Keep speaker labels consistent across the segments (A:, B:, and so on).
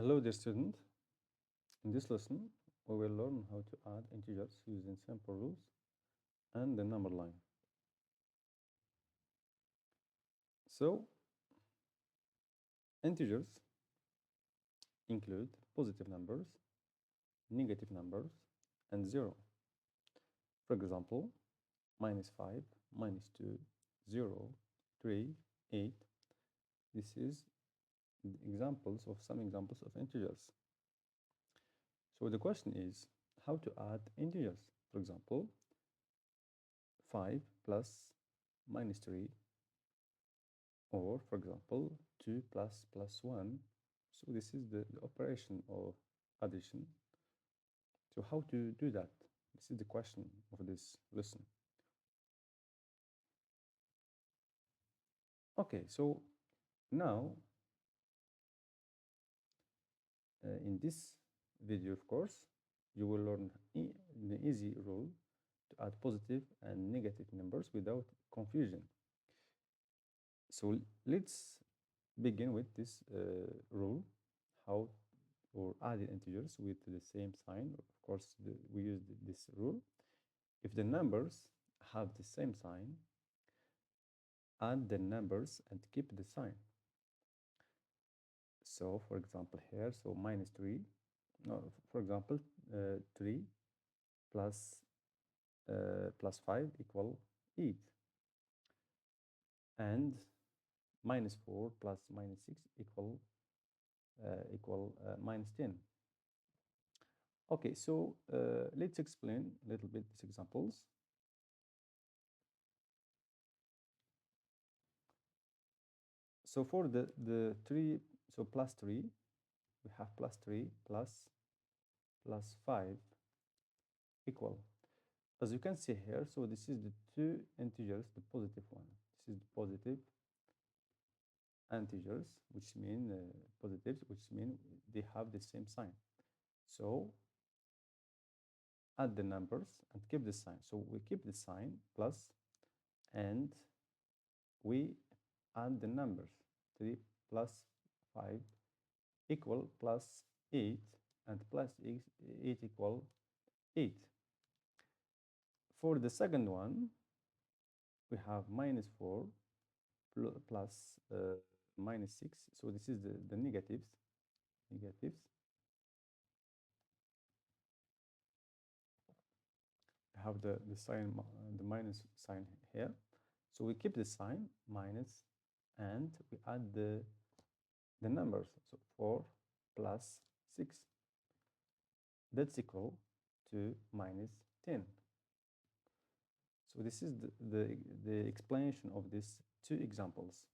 A: Hello, dear student. In this lesson, we will learn how to add integers using simple rules and the number line. So, integers include positive numbers, negative numbers, and zero. For example, minus 5, minus 2, 0, 3, 8. This is examples of some examples of integers. So the question is how to add integers. For example, 5 plus minus 3, or for example 2 plus 1. So this is the operation of addition. So how to do that? This is the question of this lesson. Okay, so now in this video, of course, you will learn the easy rule to add positive and negative numbers without confusion. So let's begin with this rule, how or added integers with the same sign. Of course, we use this rule. If the numbers have the same sign, add the numbers and keep the sign. So, for example, here, so minus 3, no, for example, 3 plus, plus 5 equal 8. And minus 4 plus minus 6 equal minus 10. Okay, so let's explain a little bit these examples. So for the 3, so plus 3, we have plus 3 plus 5 equal. As you can see here, so this is the two integers, the positive one. This is the positive integers, which mean positives, which mean they have the same sign. So add the numbers and keep the sign. So we keep the sign plus, and we add the numbers. 3 plus 5 equal plus 8, and plus 8 equal 8. For the second one, we have minus 4 plus minus 6. So this is the negatives. We have the sign, the minus sign here. So we keep the sign minus, and we add the numbers. So 4 plus 6. That's equal to minus 10. So this is the explanation of these two examples.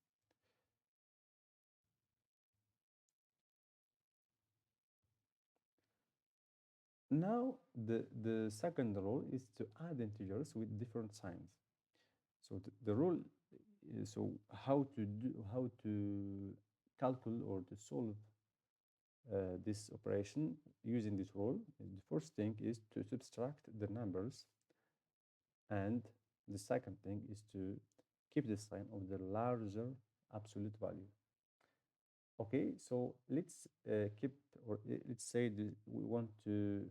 A: Now the second rule is to add integers with different signs. So the rule is, so how to calculate or to solve this operation using this rule. The first thing is to subtract the numbers, and the second thing is to keep the sign of the larger absolute value. Okay, so let's keep, or let's say we want to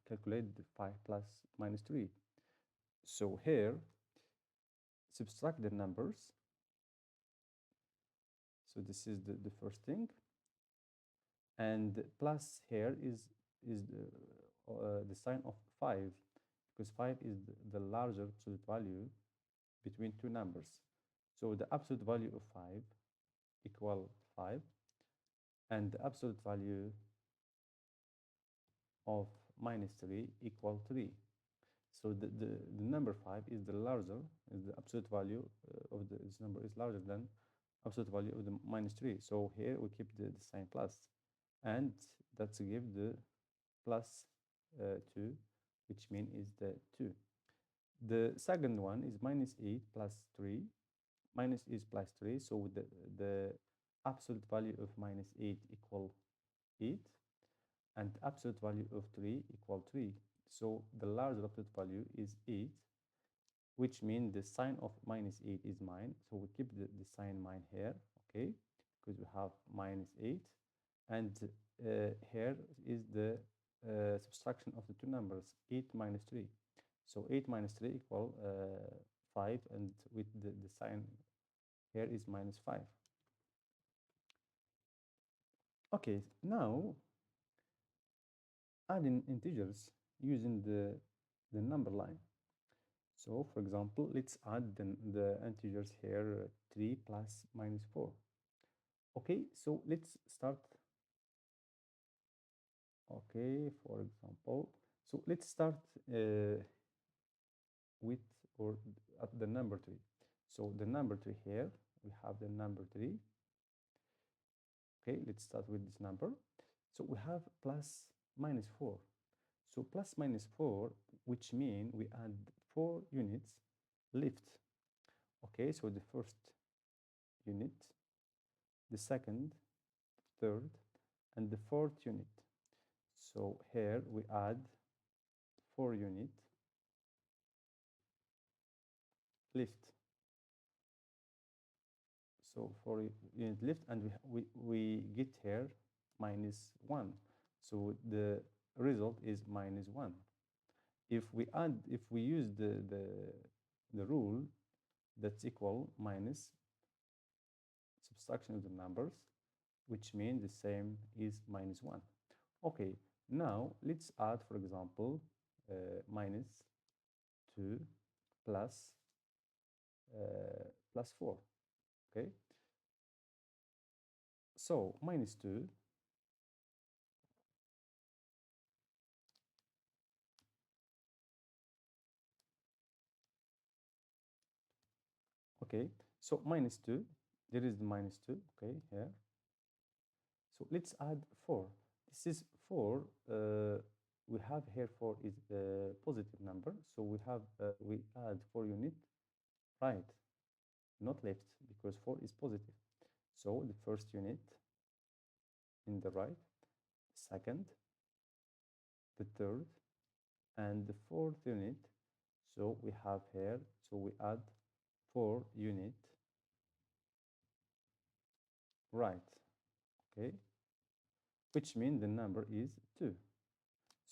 A: calculate the 5 plus minus 3. So here, subtract the numbers. So this is the first thing. And plus here is the sign of 5, because 5 is the larger absolute value between two numbers. So the absolute value of 5 equal 5, and the absolute value of minus 3 equal 3. So the number 5 is the larger, is the absolute value of this number is larger than absolute value of the minus 3. So here we keep the sign plus, and that's give the plus 2, which mean is the 2. The second one is minus 8 plus 3. Minus is plus 3, so the absolute value of minus 8 equal 8, and absolute value of 3 equal 3. So the larger absolute value is 8, which means the sign of minus 8 is mine. So we keep the sign mine here, okay, because we have minus 8, and here is the subtraction of the two numbers, 8 minus 3. So 8 minus 3 equal 5, and with the sign here is minus 5. Okay, now adding integers using the number line. So for example, let's add the integers here, 3 plus minus 4. Okay, so let's start. Okay, for example, so let's start with or at the number 3. So the number 3 here, we have the number 3. Okay, let's start with this number. So we have plus minus 4. So plus minus 4, which means we add 4 units left. Okay, so the first unit, the second, third, and the fourth unit. So here we add 4 units left. So 4 units left, and we get here minus 1. So the result is minus 1. If we use the rule that's equal minus subtraction of the numbers, which means the same is minus 1. Okay, now let's add, for example, minus 2 plus plus 4. Okay, so minus 2 okay, so minus 2, there is the minus 2, okay, here. So let's add 4. This is 4. We have here 4 is a positive number, so we add 4 unit right, not left, because 4 is positive. So the first unit in the right, second, the third, and the fourth unit. So we have here, so we add 4 unit right, okay, which means the number is 2.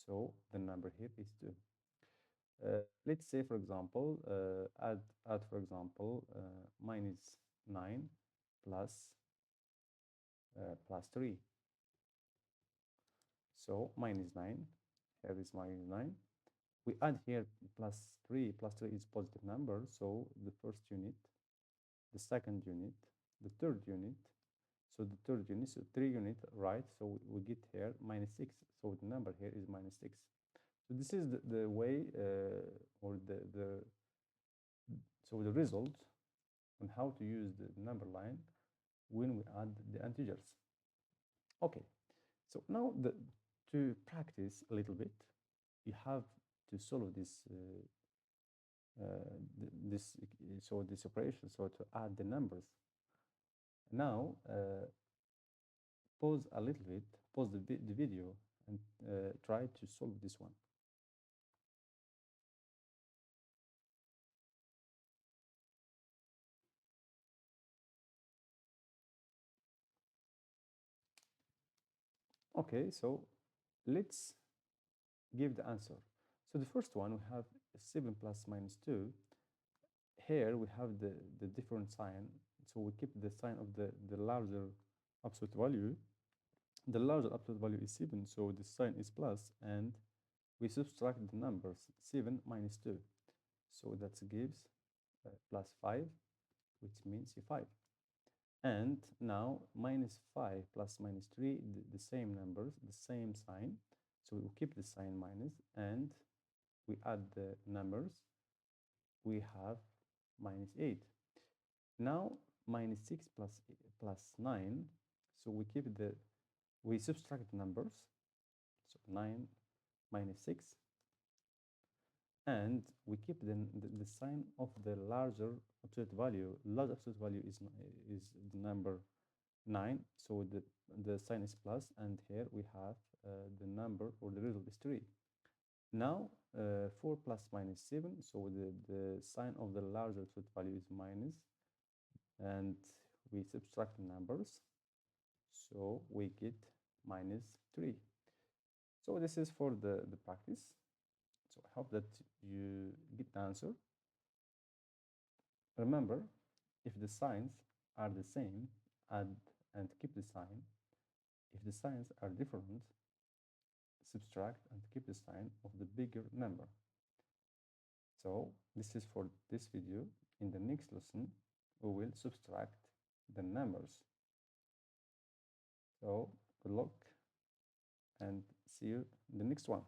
A: So the number here is 2. Let's say, for example, add for example, minus 9 plus plus 3. So minus 9, here is minus 9. We add here plus 3. Plus 3 is positive number, so the first unit, the second unit, the third unit. So the third unit, so 3 unit, right? So we get here minus 6. So the number here is minus 6. So this is the way or so the result on how to use the number line when we add the integers. Okay, so now to practice a little bit, you have to solve this so this operation, so to add the numbers. Now pause a little bit, pause the video, and try to solve this one. Okay, so let's give the answer. So the first one, we have 7 plus minus 2. Here we have the different sign. So we keep the sign of the larger absolute value. The larger absolute value is 7, so the sign is plus, and we subtract the numbers, 7 minus 2. So that gives plus 5, which means 5. And now minus 5 plus minus 3, the same numbers, the same sign. So we keep the sign minus, and we add the numbers. We have minus 8. Now minus 6 plus 9. So we subtract the numbers. So 9 minus 6. And we keep the sign of the larger absolute value. Large absolute value is the number 9. So the sign is plus, and here we have the number, or the result is 3. Now 4 plus minus 7, so the sign of the larger absolute value is minus, and we subtract the numbers, so we get minus 3. So this is for the practice. So I hope that you get the answer. Remember, if the signs are the same, add and keep the sign. If the signs are different, subtract and keep the sign of the bigger number. So this is for this video. In the next lesson, we will subtract the numbers. So good luck and see you in the next one.